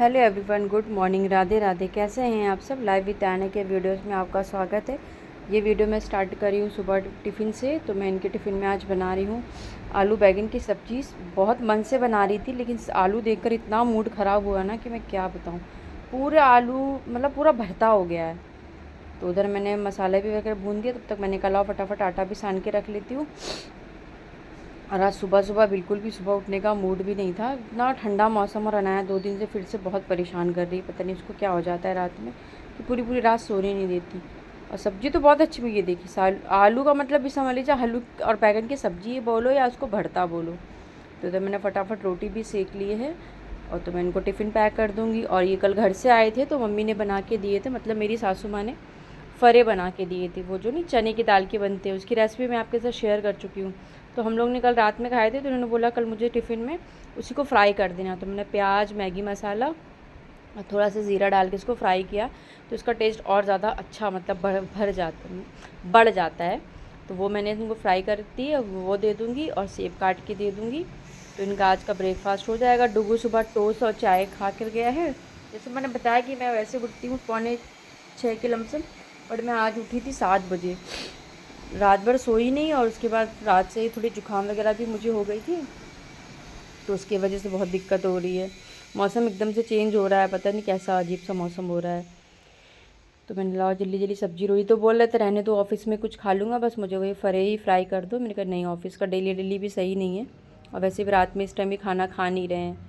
Hello everyone, good morning, Radhe Radhe. कैसे हैं आप सब। लाइव विद आने के वीडियोस में आपका स्वागत है। ये वीडियो मैं स्टार्ट कर रही हूँ सुबह टिफ़िन से। तो मैं इनके टिफ़िन में आज बना रही हूँ आलू बैंगन की सब्ज़ी। बहुत मन से बना रही थी, लेकिन आलू देखकर इतना मूड ख़राब हुआ ना कि मैं क्या बताऊँ। पूरे आलू मतलब पूरा भरता हो गया है। तो उधर मैंने मसाले भी वगैरह भून दिया। तब तक मैंने कहा फटाफट आटा भी सान के रख लेती हूँ। और आज सुबह सुबह बिल्कुल भी सुबह उठने का मूड भी नहीं था। इतना ठंडा मौसम और अनाया 2 दिन से फिर से बहुत परेशान कर रही है। पता नहीं उसको क्या हो जाता है रात में कि पूरी पूरी रात सोने नहीं देती। और सब्ज़ी तो बहुत अच्छी हुई है। देखिए आलू का मतलब भी समझ लीजिए, आलू और बैगन की सब्ज़ी बोलो या उसको भरता बोलो। तो मैंने फटाफट रोटी भी सेक ली है और तो मैं इनको टिफ़िन पैक कर दूँगी। और ये कल घर से आए थे तो मम्मी ने बना के दिए थे, मतलब मेरी सासू माँ ने फ़रे बना के दिए थे। वो जो नहीं चने की दाल के बनते हैं, उसकी रेसिपी मैं आपके साथ शेयर कर चुकी हूँ। तो हम लोग ने कल रात में खाए थे, तो उन्होंने बोला कल मुझे टिफ़िन में उसी को फ्राई कर देना। तो मैंने प्याज, मैगी मसाला और थोड़ा सा ज़ीरा डाल के इसको फ्राई किया, तो इसका टेस्ट और ज़्यादा अच्छा मतलब बढ़ जाता है। तो वो मैंने इनको फ्राई कर दी है, वो दे दूँगी और सेब काट के दे दूँगी। तो इनका आज का ब्रेकफास्ट हो जाएगा। डुगू सुबह टोस्ट और चाय खा कर गया है। जैसे मैंने बताया कि मैं वैसे उठती हूँ 5:45 के लमसम, बट मैं आज उठी थी 7 बजे। रात भर सोई नहीं और उसके बाद रात से ही थोड़ी जुकाम वगैरह भी मुझे हो गई थी, तो उसकी वजह से बहुत दिक्कत हो रही है। मौसम एकदम से चेंज हो रहा है, पता नहीं कैसा अजीब सा मौसम हो रहा है। तो मैंने लाओ जल्दी जल्दी सब्जी रोई। तो बोल रहे थे रहने दो, ऑफिस में कुछ खा लूँगा, बस मुझे वही फ़रे ही फ्राई कर दो। मैंने कहा नहीं, ऑफिस का डेली डेली भी सही नहीं है और वैसे भी रात में इस टाइम भी खाना खा नहीं रहे हैं।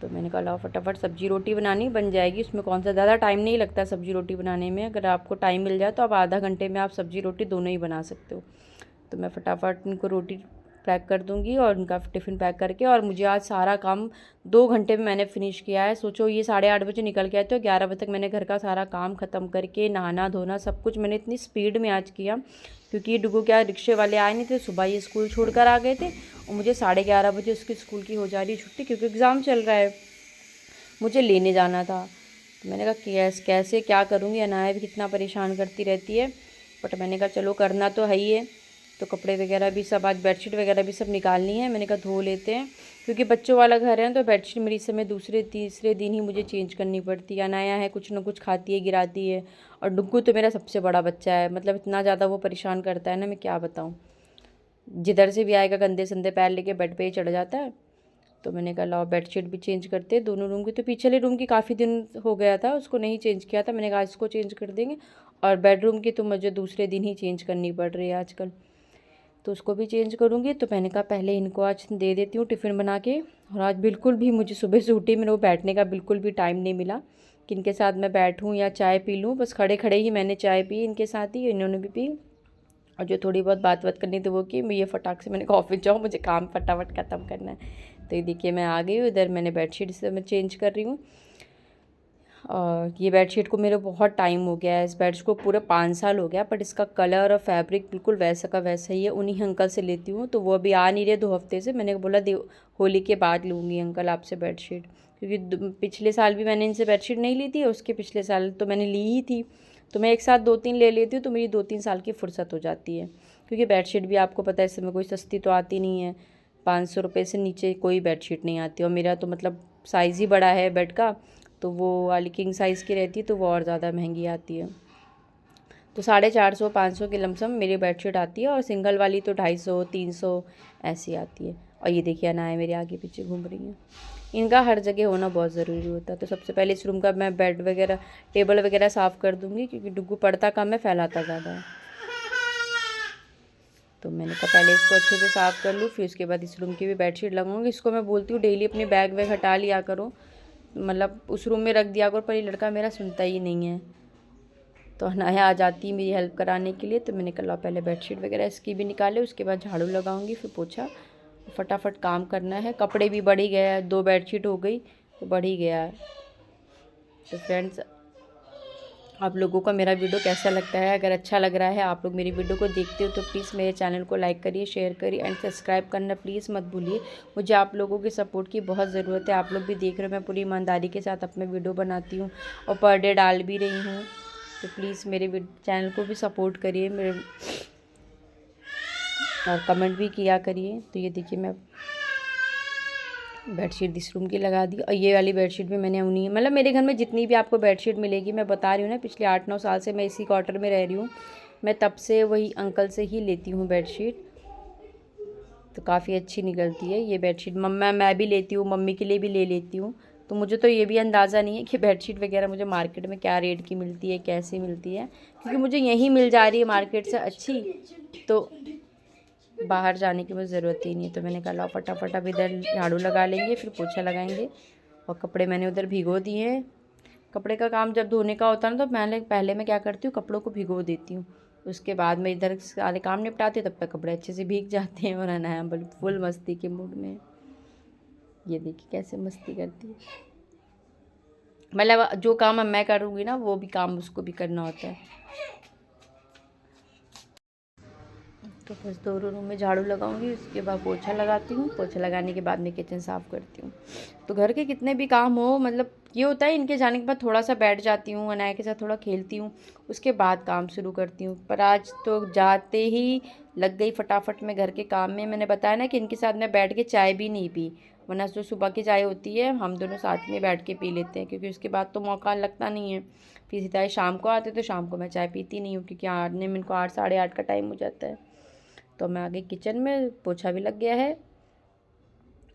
तो मैंने कहा लाओ फटाफट सब्जी रोटी बनानी बन जाएगी। उसमें कौन सा ज़्यादा टाइम नहीं लगता सब्जी रोटी बनाने में। अगर आपको टाइम मिल जाए तो आप आधा घंटे में आप सब्जी रोटी दोनों ही बना सकते हो। तो मैं फटाफट इनको रोटी पैक कर दूंगी और उनका टिफ़िन पैक करके। और मुझे आज सारा काम 2 घंटे में मैंने फ़िनिश किया है। सोचो ये 8:30 बजे निकल के आए, तो 11 बजे तक मैंने घर का सारा काम ख़त्म करके नहाना धोना सब कुछ मैंने इतनी स्पीड में आज किया, क्योंकि डुगू क्या रिक्शे वाले आए नहीं थे। सुबह ये स्कूल छोड़ कर आ गए थे और मुझे 11:30 बजे उसकी स्कूल की हो जा रही छुट्टी, क्योंकि एग्ज़ाम चल रहा है, मुझे लेने जाना था। तो मैंने कहा कैसे क्या करूँगी, अनाया भी कितना परेशान करती रहती है। बट मैंने कहा चलो करना तो है ही है। तो कपड़े वगैरह भी सब, आज बेडशीट वगैरह भी सब निकालनी है। मैंने कहा धो लेते हैं, क्योंकि बच्चों वाला घर है तो बेडशीट मेरी समय दूसरे तीसरे दिन ही मुझे चेंज करनी पड़ती है। अनाया है कुछ ना कुछ खाती है, गिराती है। और डुग्गू तो मेरा सबसे बड़ा बच्चा है, मतलब इतना ज़्यादा वो परेशान करता है ना, मैं क्या बताऊँ। जिधर से भी आएगा गंदे संदे पैर लेके बेड पे ही चढ़ जाता है। तो मैंने कहा लाओ बेडशीट भी चेंज करते हैं दोनों रूम की। तो पिछले रूम की काफ़ी दिन हो गया था, उसको नहीं चेंज किया था। मैंने कहा इसको चेंज कर देंगे। और बेडरूम की तो मुझे दूसरे दिन ही चेंज करनी पड़ रही है आजकल, तो उसको भी चेंज करूँगी। तो मैंने कहा पहले इनको आज दे देती हूँ टिफ़िन बना के। और आज बिल्कुल भी मुझे सुबह से उठी मेरे को बैठने का बिल्कुल भी टाइम नहीं मिला कि इनके साथ मैं बैठूँ या चाय पी लूँ। बस खड़े खड़े ही मैंने चाय पी इनके साथ ही, इन्होंने भी पी। और जो थोड़ी बहुत बात करनी थी वो की। मैं ये फटाक से मैंने कहा ऑफिस जाओ, मुझे काम फटाफट ख़त्म करना है। तो ये देखिए मैं आ गई हूँ इधर। मैंने बेडशीट से मैं चेंज कर रही हूँ। और ये बेडशीट को मेरे बहुत टाइम हो गया है, इस बेडशीट को पूरे 5 साल हो गया, बट इसका कलर और फैब्रिक बिल्कुल वैसा का वैसा ही है। उन्हीं अंकल से लेती हूँ, तो वो अभी आ नहीं रहे 2 हफ्ते से। मैंने बोला होली के बाद लूँगी अंकल आपसे बेडशीट, क्योंकि पिछले साल भी मैंने इनसे बेडशीट नहीं ली थी, उसके पिछले साल तो मैंने ली ही थी। तो मैं एक साथ 2-3 ले लेती हूँ तो मेरी 2-3 साल की फुर्सत हो जाती है। क्योंकि बेडशीट भी आपको पता है इस समय कोई सस्ती तो आती नहीं है, 500 रुपये से नीचे कोई बेडशीट नहीं आती। और मेरा तो मतलब साइज़ ही बड़ा है बेड का, तो वो वाली किंग साइज़ की रहती है, तो वो और ज़्यादा महंगी आती है। तो 450-500 के लमसम मेरी बेडशीट आती है। और सिंगल वाली तो 250-300 ऐसी आती है। और ये देखिए अनाया मेरे आगे पीछे घूम रही हैं। इनका हर जगह होना बहुत ज़रूरी होता है। तो सबसे पहले इस रूम का मैं बेड वगैरह टेबल वगैरह साफ़ कर दूँगी, क्योंकि डुग्गू पढ़ता कम है, फैलाता ज़्यादा है। तो मैंने कहा पहले इसको अच्छे से साफ़ कर लूँ, फिर उसके बाद इस रूम की भी बेडशीट लगाऊंगी। इसको मैं बोलती हूँ डेली अपने बैग वैग हटा लिया करो, मतलब उस रूम में रख दिया करो, पर ये लड़का मेरा सुनता ही नहीं है। तो अनाया आ जाती है मेरी हेल्प कराने के लिए। तो मैंने कहा पहले बेडशीट वगैरह इसकी भी निकाले, उसके बाद झाड़ू लगाऊंगी, फिर पोछा, फटाफट काम करना है। कपड़े भी बढ़ ही गया है, 2 बेडशीट हो गई तो बढ़ ही गया है। तो फ्रेंड्स, आप लोगों को मेरा वीडियो कैसा लगता है? अगर अच्छा लग रहा है, आप लोग मेरी वीडियो को देखते हो, तो प्लीज़ मेरे चैनल को लाइक करिए, शेयर करिए एंड सब्सक्राइब करना प्लीज़ मत भूलिए। मुझे आप लोगों के सपोर्ट की बहुत ज़रूरत है। आप लोग भी देख रहे हो मैं पूरी ईमानदारी के साथ अपने वीडियो बनाती हूँ और पर डे डाल भी रही हूँ। तो प्लीज़ मेरे चैनल को भी सपोर्ट करिए मेरे, और कमेंट भी किया करिए। तो ये देखिए मैं बेडशीट इस रूम की लगा दी। और ये वाली बेडशीट भी मैंने उन्हीं, मतलब मेरे घर में जितनी भी आपको बेडशीट मिलेगी, मैं बता रही हूँ ना, पिछले 8-9 साल से मैं इसी क्वार्टर में रह रही हूँ, मैं तब से वही अंकल से ही लेती हूँ बेडशीट, तो काफ़ी अच्छी निकलती है ये बेडशीट। मम्मा मैं भी लेती हूँ, मम्मी के लिए भी ले लेती हूँ। तो मुझे तो ये भी अंदाज़ा नहीं है कि बेडशीट वगैरह मुझे मार्केट में क्या रेट की मिलती है, कैसे मिलती है, क्योंकि मुझे यहीं मिल जा रही है मार्केट से अच्छी, तो बाहर जाने की मुझे ज़रूरत ही नहीं है। तो मैंने कहा लो फटाफट अब इधर झाड़ू लगा लेंगे, फिर पोछा लगाएंगे। और कपड़े मैंने उधर भिगो दिए हैं। कपड़े का काम जब धोने का होता है ना, तो पहले मैं क्या करती हूँ, कपड़ों को भिगो देती हूँ, उसके बाद मैं इधर सारे काम निपटाती हूँ, तब तक कपड़े अच्छे से भीग जाते हैं। और अनाया बल फुल मस्ती के मूड में, ये देखिए कैसे मस्ती करती है। मतलब जो काम अब मैं करूँगी ना, वो भी काम उसको भी करना होता है। तो बस दोनों रूम में झाड़ू लगाऊंगी, उसके बाद पोछा लगाती हूँ, पोछा लगाने के बाद मैं किचन साफ़ करती हूँ। तो घर के कितने भी काम हो, मतलब ये होता है इनके जाने के बाद थोड़ा सा बैठ जाती हूँ, अनाया के साथ थोड़ा खेलती हूँ, उसके बाद काम शुरू करती हूँ। पर आज तो जाते ही लग गई फटाफट में घर के काम में। मैंने बताया ना कि इनके साथ मैं बैठ के चाय भी नहीं पी, वरना जो सुबह की चाय होती है हम दोनों साथ में बैठ के पी लेते हैं, क्योंकि उसके बाद तो मौका लगता नहीं है। फिर सीधा शाम को आते, तो शाम को मैं चाय पीती नहीं हूँ, क्योंकि आने में इनको 8 साढ़े 8 का टाइम हो जाता है। तो मैं आ गई किचन में, पोछा भी लग गया है।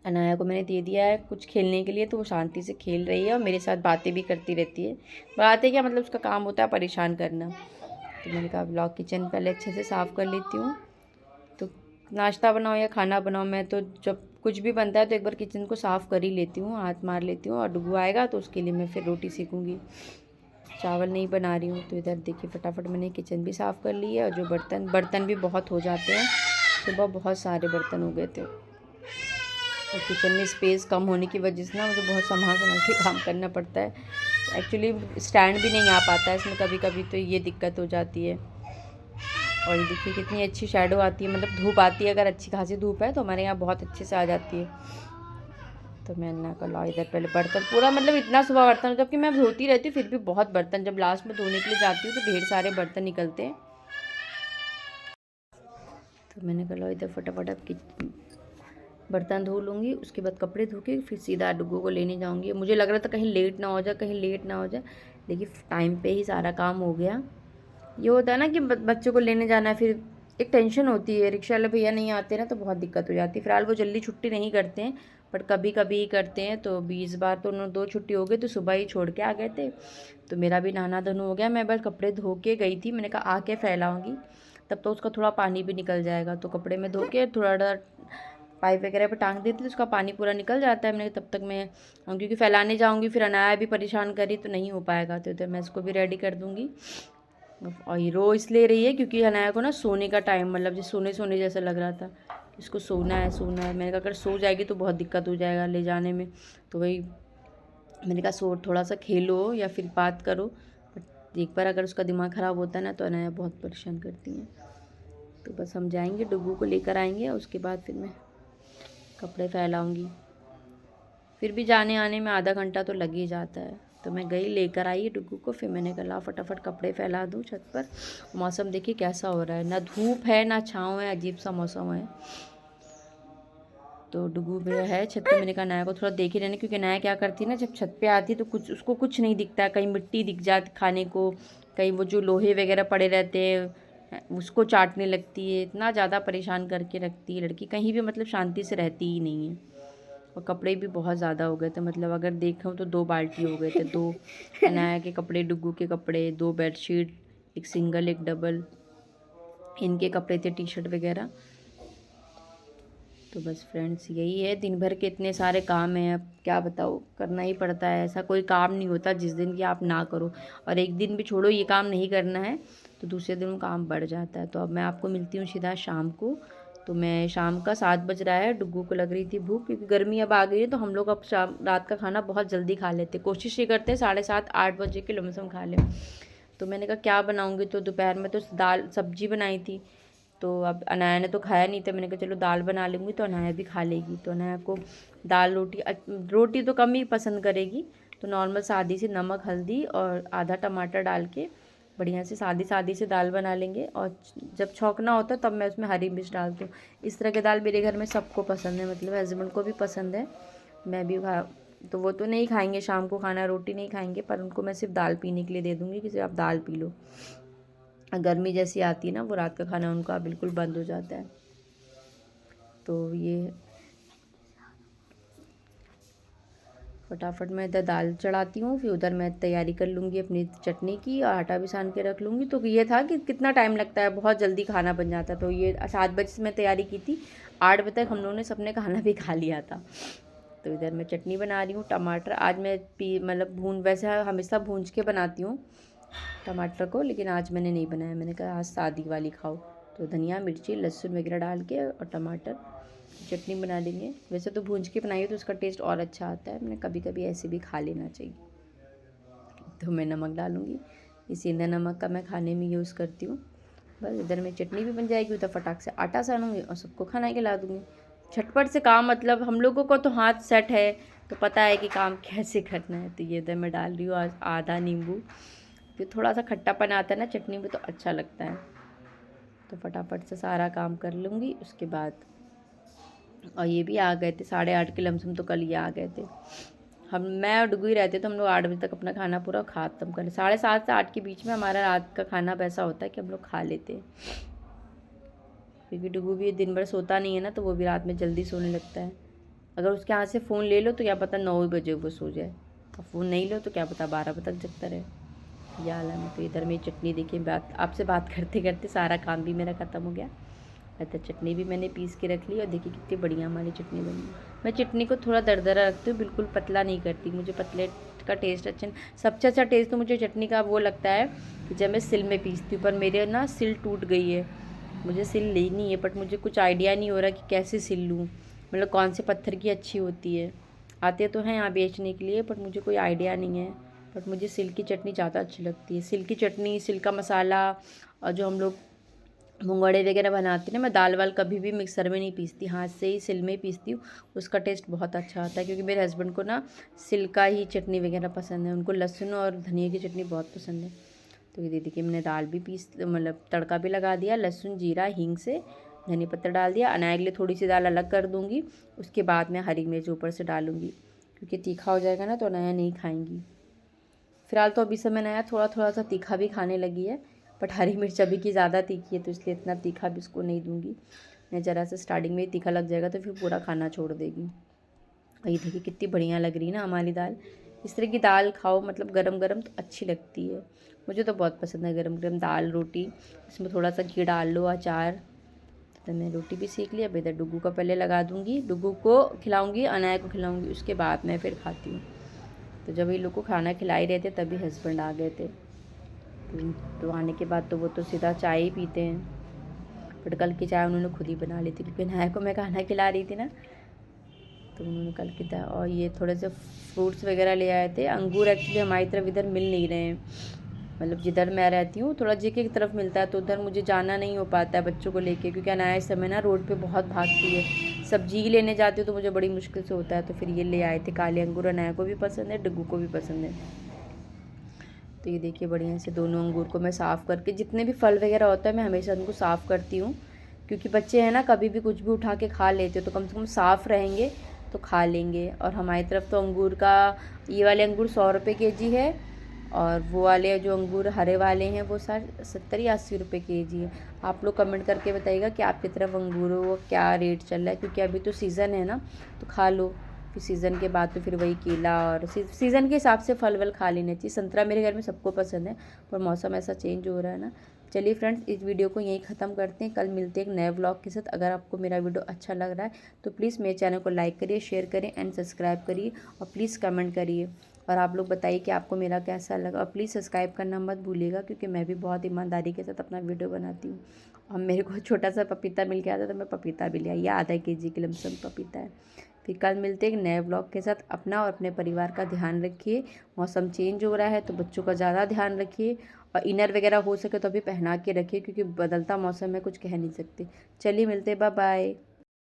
अनाया को मैंने दे दिया है कुछ खेलने के लिए, तो वो शांति से खेल रही है और मेरे साथ बातें भी करती रहती है। बातें क्या, मतलब उसका काम होता है परेशान करना। तो मैंने कहा ब्लॉक किचन पहले अच्छे से साफ़ कर लेती हूँ। तो नाश्ता बनाओ या खाना बनाओ, मैं तो जब कुछ भी बनता है तो एक बार किचन को साफ़ कर ही लेती हूँ, हाथ मार लेती हूँ। और डुगू आएगा तो उसके लिए मैं फिर रोटी सेकूँगी, चावल नहीं बना रही हूँ। तो इधर देखिए फटाफट मैंने किचन भी साफ़ कर ली है। और जो बर्तन भी बहुत हो जाते हैं, सुबह बहुत सारे बर्तन हो गए थे, और किचन में स्पेस कम होने की वजह से ना मुझे बहुत संभाल संभाल के काम करना पड़ता है। एक्चुअली स्टैंड भी नहीं आ पाता है इसमें कभी कभी, तो ये दिक्कत हो जाती है। और ये देखिए कितनी अच्छी शेडो आती है, मतलब धूप आती है, अगर अच्छी खासी धूप है तो हमारे यहाँ बहुत अच्छे से आ जाती है। तो मैंने कहा लो इधर पहले बर्तन पूरा, मतलब इतना सुबह बर्तन हो, जबकि मैं धोती रहती हूँ फिर भी बहुत बर्तन, जब लास्ट में धोने के लिए जाती हूँ तो ढेर सारे बर्तन निकलते हैं। तो मैंने कहा लो इधर फटाफट अब बर्तन धो लूँगी, उसके बाद कपड़े धो के फिर सीधा डुगू को लेने जाऊँगी। मुझे लग रहा था कहीं लेट ना हो जाए, कहीं लेट ना हो जाए, लेकिन टाइम पे ही सारा काम हो गया। ये होता है ना कि बच्चों को लेने जाना है, फिर एक टेंशन होती है, रिक्शा वाले भैया नहीं आते ना तो बहुत दिक्कत हो जाती है। फिलहाल वो जल्दी छुट्टी नहीं करते हैं, बट कभी कभी ही करते हैं। तो 20 बार तो उन्होंने 2 छुट्टी हो गई, तो सुबह ही छोड़ के आ गए थे। तो मेरा भी नहाना धोना हो गया, मैं बस कपड़े धो के गई थी, मैंने कहा आके फैलाऊँगी, तब तो उसका थोड़ा पानी भी निकल जाएगा। तो कपड़े में धो के थोड़ा पाइप वगैरह पे टांग देती तो उसका पानी पूरा निकल जाता है। मैंने तब तक मैं, क्योंकि फैलाने जाऊँगी फिर अनाया भी परेशान करी तो नहीं हो पाएगा, तो इधर मैं इसको भी रेडी कर दूँगी। और ये रो इसलिए रही है क्योंकि अनाया को ना सोने का टाइम, मतलब जैसे सोने सोने जैसा लग रहा था, इसको सोना है सोना है। मैंने कहा अगर सो जाएगी तो बहुत दिक्कत हो जाएगा ले जाने में, तो वही मैंने कहा सो थोड़ा सा खेलो या फिर बात करो। बट एक बार अगर उसका दिमाग ख़राब होता है ना तो अनाया बहुत परेशान करती हैं। तो बस हम जाएंगे, डुगू को लेकर आएंगे और उसके बाद फिर मैं कपड़े फैलाऊँगी। फिर भी जाने आने में आधा घंटा तो लग ही जाता है। तो मैं गई लेकर आई डुगू को, फिर मैंने कहा फटाफट कपड़े फैला दूँ छत पर। मौसम देखिए कैसा हो रहा है, ना धूप है ना छाँव है, अजीब सा मौसम है। तो डुगू भी है छत पे, मैंने कहा नया को थोड़ा देखे रहने, क्योंकि नया क्या करती है ना, जब छत पे आती है तो कुछ उसको कुछ नहीं दिखता है, कहीं मिट्टी दिख जाती खाने को, कहीं वो जो लोहे वगैरह पड़े रहते हैं उसको चाटने लगती है। इतना ज़्यादा परेशान करके रखती है लड़की, कहीं भी मतलब शांति से रहती ही नहीं है। और कपड़े भी बहुत ज़्यादा हो गए थे, मतलब अगर देखूँ तो 2 बाल्टी हो गए थे, 2 अनाया के कपड़े, डुगू के कपड़े, 2 बेडशीट, एक सिंगल एक डबल, इनके कपड़े थे टी शर्ट वगैरह। तो बस फ्रेंड्स यही है, दिन भर के इतने सारे काम हैं, अब क्या बताओ, करना ही पड़ता है। ऐसा कोई काम नहीं होता जिस दिन कि आप ना करो, और एक दिन भी छोड़ो ये काम नहीं करना है तो दूसरे दिन काम बढ़ जाता है। तो अब मैं आपको मिलती हूँ सीधा शाम को। तो मैं शाम का 7 बज रहा है, डुग्गू को लग रही थी भूख, क्योंकि गर्मी अब आ गई है तो हम लोग अब शाम रात का खाना बहुत जल्दी खा लेते हैं, कोशिश ये करते हैं 7:30 8 बजे के लमसम खा लें। तो मैंने कहा क्या बनाऊँगी, तो दोपहर में तो दाल सब्जी बनाई थी, तो अब अनाया ने तो खाया नहीं था, मैंने कहा चलो दाल बना लूँगी तो अनाया भी खा लेगी। तो अनाया को दाल रोटी, रोटी तो कम ही पसंद करेगी, तो नॉर्मल सादी सी नमक हल्दी और आधा टमाटर डाल के बढ़िया से सादी सादी से दाल बना लेंगे। और जब छौंकना होता है तब मैं उसमें हरी मिर्च डालती हूँ। इस तरह की दाल मेरे घर में सबको पसंद है, मतलब हस्बैंड को भी पसंद है। मैं भी खा, तो वो तो नहीं खाएंगे शाम को खाना, रोटी नहीं खाएंगे, पर उनको मैं सिर्फ दाल पीने के लिए दे दूँगी कि सिर्फ आप दाल पी लो। गर्मी जैसी आती है ना, वो रात का खाना उनका बिल्कुल बंद हो जाता है। तो ये फटाफट मैं इधर दाल चढ़ाती हूँ, फिर उधर मैं तैयारी कर लूँगी अपनी चटनी की और आटा भी सान के रख लूँगी। तो ये था कि कितना टाइम लगता है, बहुत जल्दी खाना बन जाता। तो ये 7 बजे से मैं तैयारी की थी, 8 बजे तक हम लोगों ने सबने खाना भी खा लिया था। तो इधर मैं चटनी बना रही हूँ। टमाटर आज मैं मतलब वैसे हमेशा भून के बनाती हूँ टमाटर को, लेकिन आज मैंने नहीं बनाया। मैंने कहा आज सादी वाली खाओ। तो धनिया, मिर्ची, लहसुन वगैरह डाल के और टमाटर चटनी बना लेंगे। वैसे तो भून के बनाइए तो उसका टेस्ट और अच्छा आता है। मैंने कभी कभी ऐसे भी खा लेना चाहिए। तो मैं नमक डालूँगी, इस सेंधा नमक का मैं खाने में यूज़ करती हूँ। बस इधर में चटनी भी बन जाएगी, उधर फटाक से आटा सानूँगी और सबको खाना खिला दूँगी। झटपट से काम, मतलब हम लोगों को तो हाथ सेट है, तो पता है कि काम कैसे करना है। तो ये इधर मैं डाल रही हूँ आधा नींबू, फिर थोड़ा सा खट्टापन आता है ना चटनी में तो अच्छा लगता है। तो फटाफट से सारा काम कर लूँगी उसके बाद। और ये भी आ गए थे 8:30 के लमसम, तो कल ये आ गए थे। मैं और डुगू ही रहते, तो हम लोग 8 बजे तक अपना खाना पूरा ख़त्म कर, 7:30 से 8 के बीच में हमारा रात का खाना वैसा होता है कि हम लोग खा लेते हैं। क्योंकि डुगू भी दिन भर सोता नहीं है ना, तो वो भी रात में जल्दी सोने लगता है। अगर उसके हाथ से फ़ोन ले लो तो क्या पता 9 बजे वो सो जाए, और फ़ोन नहीं लो तो क्या पता 12 बजे तक जगता रहे। ये हाल है। तो इधर मेरी चटनी देखिए, आपसे बात करते करते सारा काम भी मेरा ख़त्म हो गया। अच्छा, चटनी भी मैंने पीस के रख ली और देखिए कितनी बढ़िया हमारी चटनी बनी है। मैं चटनी को थोड़ा दरदरा रखती हूँ, बिल्कुल पतला नहीं करती। मुझे पतले का टेस्ट अच्छा, सबसे अच्छा टेस्ट तो मुझे चटनी का वो लगता है कि जब मैं सिल में पीसती हूँ। पर मेरे ना सिल टूट गई है, मुझे सिल लेनी है, बट मुझे कुछ आइडिया नहीं हो रहा कि कैसे सिल लूँ, मतलब कौन से पत्थर की अच्छी होती है। आते तो हैं यहाँ बेचने के लिए, बट मुझे कोई आइडिया नहीं है। बट मुझे सिल की चटनी ज़्यादा अच्छी लगती है। सिल की चटनी, सिल का मसाला, और जो हम लोग मुंगड़े वगैरह बनाती हैं ना, मैं दाल वाल कभी भी मिक्सर में नहीं पीसती, हाथ से ही सिल में पीसती हूँ। उसका टेस्ट बहुत अच्छा आता है, क्योंकि मेरे हस्बैंड को ना सिल का ही चटनी वगैरह पसंद है, उनको लहसुन और धनिया की चटनी बहुत पसंद है। तो ये देखिए मैंने दाल भी मतलब तड़का भी लगा दिया, लहसुन जीरा हींग से, धनिया पत्ता डाल दिया। अनाया के लिए थोड़ी सी दाल अलग कर दूँगी, उसके बाद मैं हरी मिर्च ऊपर से डालूँगी, क्योंकि तीखा हो जाएगा ना तो अनाया नहीं खाएँगी। फिलहाल तो अभी समय नया थोड़ा थोड़ा सा तीखा भी खाने लगी है, बट हरी मिर्च अभी की ज़्यादा तीखी है, तो इसलिए इतना तीखा भी उसको नहीं दूँगी। मैं ज़रा सा स्टार्टिंग में ही तीखा लग जाएगा तो फिर पूरा खाना छोड़ देगी। और ये देखिए कितनी बढ़िया लग रही है ना हमारी दाल। इस तरह की दाल खाओ, मतलब गरम गरम तो अच्छी लगती है। मुझे तो बहुत पसंद है गरम गरम दाल रोटी, इसमें थोड़ा सा घी डाल लो, अचार। तो मैं रोटी भी सीख लिया। अब इधर डुगू का पहले लगा दूँगी, डुगू को खिलाऊँगी, अनाया को खिलाऊँगी, उसके बाद मैं फिर खाती हूँ। तो जब ये लोग को खाना खिला ही रहे थे तभी हस्बैंड आ गए थे। तो आने के बाद तो वो तो सीधा चाय ही पीते हैं, बट कल की चाय उन्होंने खुद ही बना ली थी, क्योंकि नाया को मैं खाना खिला रही थी ना, तो उन्होंने कल की चाय। और ये थोड़े से फ्रूट्स वगैरह ले आए थे। अंगूर एक्चुअली हमारी तरफ इधर मिल नहीं रहे हैं, मतलब जिधर मैं रहती हूँ थोड़ा जेके की तरफ मिलता है, तो उधर मुझे जाना नहीं हो पाता है बच्चों को लेके, क्योंकि अनाया इस समय ना रोड पे बहुत भागती है। सब्जी लेने जाती हूँ तो मुझे बड़ी मुश्किल से होता है। तो फिर ये ले आए थे काले अंगूर, अनाया को भी पसंद है, डुगू को भी पसंद है। तो ये देखिए बढ़िया से दोनों अंगूर को मैं साफ़ करके, जितने भी फल वगैरह होता है मैं हमेशा उनको साफ़ करती हूँ, क्योंकि बच्चे हैं ना कभी भी कुछ भी उठा के खा लेते, तो कम से कम साफ़ रहेंगे तो खा लेंगे। और हमारी तरफ तो अंगूर का, ये वाले अंगूर 100 रुपये केजी है, और वो वाले जो अंगूर हरे वाले हैं वो 70 या 80 रुपये केजी है। आप लोग कमेंट करके बताइएगा कि आपकी तरफ अंगूरों वो क्या रेट चल रहा है, क्योंकि अभी तो सीज़न है ना, तो खा लो। फिर सीज़न के बाद तो फिर वही केला, और सीज़न के हिसाब से फल वल खा लेने चाहिए। संतरा मेरे घर में सबको पसंद है, पर मौसम ऐसा चेंज हो रहा है ना। चलिए फ्रेंड्स, इस वीडियो को यहीं ख़त्म करते हैं, कल मिलते हैं एक नए व्लॉग के साथ। अगर आपको मेरा वीडियो अच्छा लग रहा है तो प्लीज़ मेरे चैनल को लाइक करिए, शेयर करिए एंड सब्सक्राइब करिए, और प्लीज़ कमेंट करिए। और आप लोग बताइए कि आपको मेरा कैसा लगा, और प्लीज़ सब्सक्राइब करना मत भूलिएगा, क्योंकि मैं भी बहुत ईमानदारी के साथ अपना वीडियो बनाती हूँ। और मेरे को छोटा सा पपीता मिल गया था, तो मैं पपीता भी ले आई, ये आधा केजी के लमसम पपीता है। फिर कल मिलते हैं एक नए ब्लॉग के साथ। अपना और अपने परिवार का ध्यान रखिए। मौसम चेंज हो रहा है तो बच्चों का ज़्यादा ध्यान रखिए, और इनर वगैरह हो सके तो अभी पहना के रखिए, क्योंकि बदलता मौसम में कुछ कह नहीं सकते। चलिए मिलते, बाय बाय।